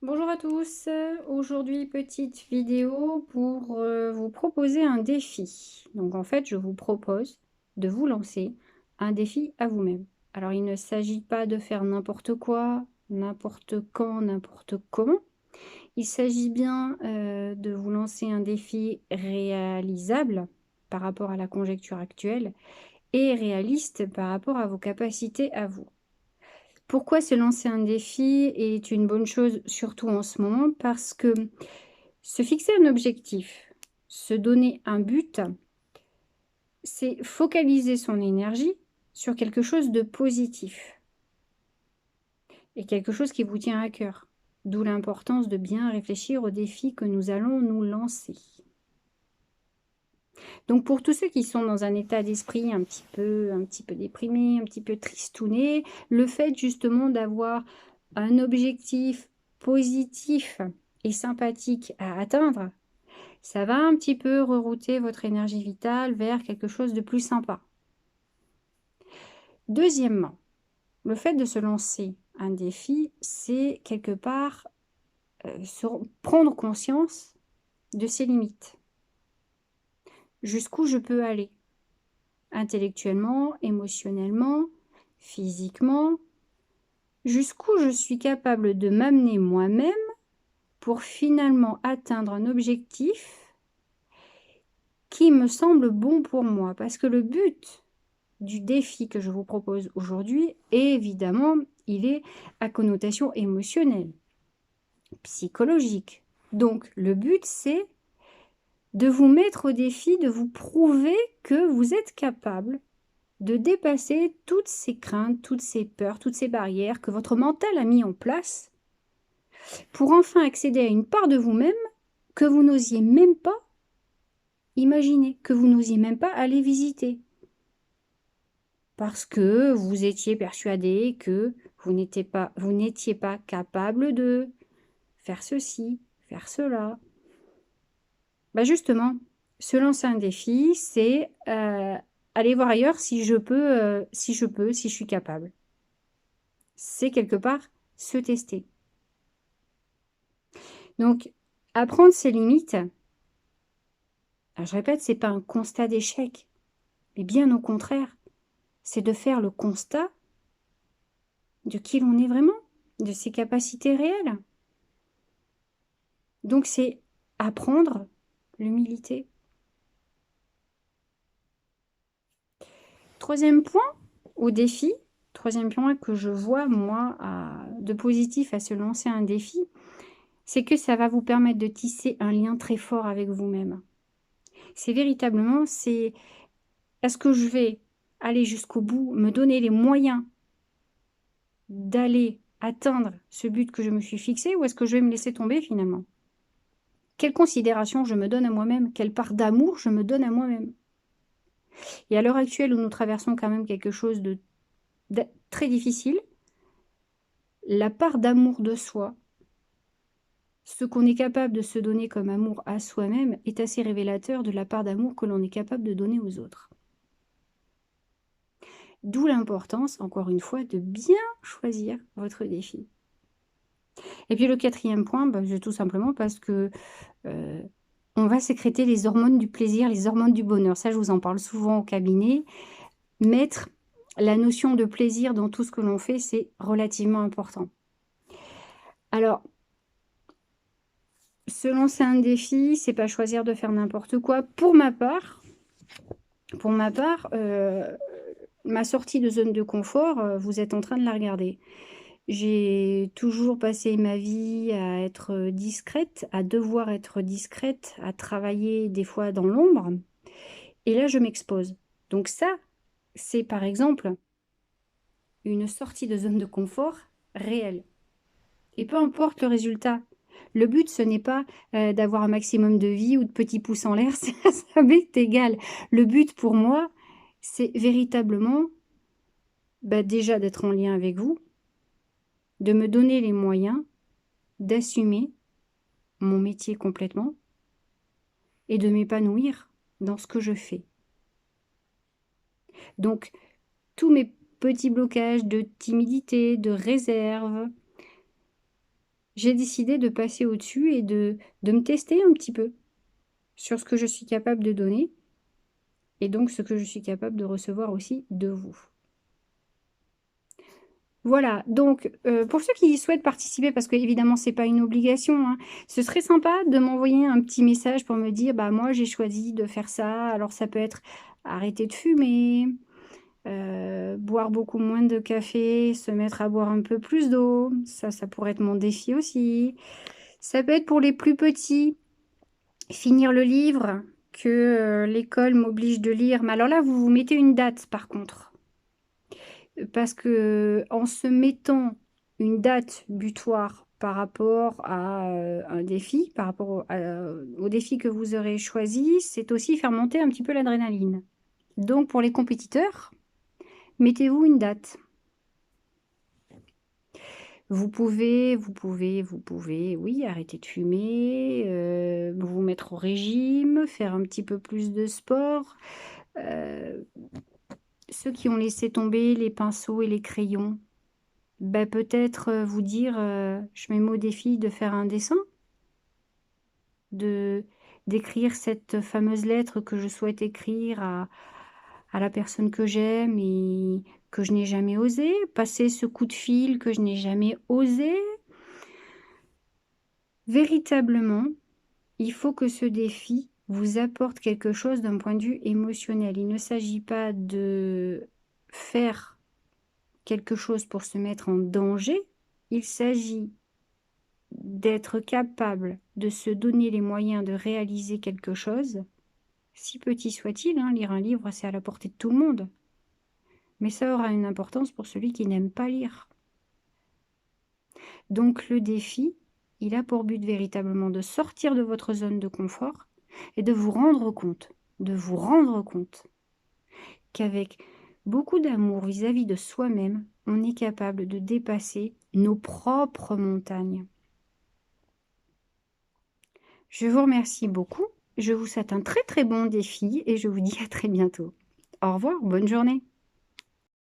Bonjour à tous, aujourd'hui petite vidéo pour vous proposer un défi. Donc en fait je vous propose de vous lancer un défi à vous-même. Alors il ne s'agit pas de faire n'importe quoi, n'importe quand, n'importe comment. Il s'agit bien de vous lancer un défi réalisable par rapport à la conjecture actuelle et réaliste par rapport à vos capacités à vous. Pourquoi se lancer un défi est une bonne chose, surtout en ce moment? Parce que se fixer un objectif, se donner un but, c'est focaliser son énergie sur quelque chose de positif et quelque chose qui vous tient à cœur. D'où l'importance de bien réfléchir aux défis que nous allons nous lancer. Donc pour tous ceux qui sont dans un état d'esprit un petit peu déprimé, un petit peu tristouné, le fait justement d'avoir un objectif positif et sympathique à atteindre, ça va un petit peu rerouter votre énergie vitale vers quelque chose de plus sympa. Deuxièmement, le fait de se lancer un défi, c'est quelque part prendre conscience de ses limites. Jusqu'où je peux aller, intellectuellement, émotionnellement, physiquement, jusqu'où je suis capable de m'amener moi-même pour finalement atteindre un objectif qui me semble bon pour moi. Parce que le but du défi que je vous propose aujourd'hui, évidemment, il est à connotation émotionnelle, psychologique. Donc, le but, c'est de vous mettre au défi, de vous prouver que vous êtes capable de dépasser toutes ces craintes, toutes ces peurs, toutes ces barrières que votre mental a mis en place pour enfin accéder à une part de vous-même que vous n'osiez même pas imaginer, que vous n'osiez même pas aller visiter. Parce que vous étiez persuadé que vous n'étiez pas capable de faire ceci, faire cela. Bah justement, se lancer un défi, c'est aller voir ailleurs si je peux, si je suis capable. C'est quelque part se tester. Donc, apprendre ses limites, alors je répète, c'est pas un constat d'échec, mais bien au contraire, c'est de faire le constat de qui l'on est vraiment, de ses capacités réelles. Donc, c'est apprendre l'humilité. Troisième point, au défi, troisième point que je vois, moi, de positif à se lancer un défi, c'est que ça va vous permettre de tisser un lien très fort avec vous-même. C'est véritablement, est-ce que je vais aller jusqu'au bout, me donner les moyens d'aller atteindre ce but que je me suis fixé, ou est-ce que je vais me laisser tomber finalement? Quelle considération je me donne à moi-même? Quelle part d'amour je me donne à moi-même? Et à l'heure actuelle où nous traversons quand même quelque chose de très difficile, la part d'amour de soi, ce qu'on est capable de se donner comme amour à soi-même, est assez révélateur de la part d'amour que l'on est capable de donner aux autres. D'où l'importance, encore une fois, de bien choisir votre défi. Et puis le quatrième point, c'est tout simplement parce que on va sécréter les hormones du plaisir, les hormones du bonheur. Ça, je vous en parle souvent au cabinet. Mettre la notion de plaisir dans tout ce que l'on fait, c'est relativement important. Alors, se lancer un défi, c'est pas choisir de faire n'importe quoi. Pour ma part, ma sortie de zone de confort, vous êtes en train de la regarder. J'ai toujours passé ma vie à être discrète, à devoir être discrète, à travailler des fois dans l'ombre. Et là, je m'expose. Donc ça, c'est par exemple une sortie de zone de confort réelle. Et peu importe le résultat. Le but, ce n'est pas d'avoir un maximum de vie ou de petits pouces en l'air, ça m'est égal. Le but pour moi, c'est véritablement déjà d'être en lien avec vous, de me donner les moyens d'assumer mon métier complètement et de m'épanouir dans ce que je fais. Donc, tous mes petits blocages de timidité, de réserve, j'ai décidé de passer au-dessus et de me tester un petit peu sur ce que je suis capable de donner et donc ce que je suis capable de recevoir aussi de vous. Voilà, donc pour ceux qui souhaitent participer, parce qu'évidemment c'est pas une obligation, hein, ce serait sympa de m'envoyer un petit message pour me dire: «Bah, moi j'ai choisi de faire ça». Alors ça peut être arrêter de fumer, boire beaucoup moins de café, se mettre à boire un peu plus d'eau, ça pourrait être mon défi aussi. Ça peut être pour les plus petits, finir le livre que, l'école m'oblige de lire, mais alors là, vous vous mettez une date par contre. Parce que en se mettant une date butoir par rapport à, un défi, par rapport au défi que vous aurez choisi, c'est aussi faire monter un petit peu l'adrénaline. Donc pour les compétiteurs, mettez-vous une date. Vous pouvez, oui, arrêter de fumer, vous mettre au régime, faire un petit peu plus de sport. Heu, Ceux qui ont laissé tomber les pinceaux et les crayons, bah, peut-être, vous dire, «Je me mets au défi de faire un dessin, de d'écrire cette fameuse lettre que je souhaite écrire à la personne que j'aime et que je n'ai jamais osé, passer ce coup de fil que je n'ai jamais osé». Véritablement, il faut que ce défi vous apporte quelque chose d'un point de vue émotionnel. Il ne s'agit pas de faire quelque chose pour se mettre en danger, il s'agit d'être capable de se donner les moyens de réaliser quelque chose, si petit soit-il, hein, lire un livre, c'est à la portée de tout le monde. Mais ça aura une importance pour celui qui n'aime pas lire. Donc le défi, il a pour but véritablement de sortir de votre zone de confort et de vous rendre compte qu'avec beaucoup d'amour vis-à-vis de soi-même, on est capable de dépasser nos propres montagnes. Je vous remercie beaucoup. Je vous souhaite un très très bon défi et je vous dis à très bientôt. Au revoir, bonne journée.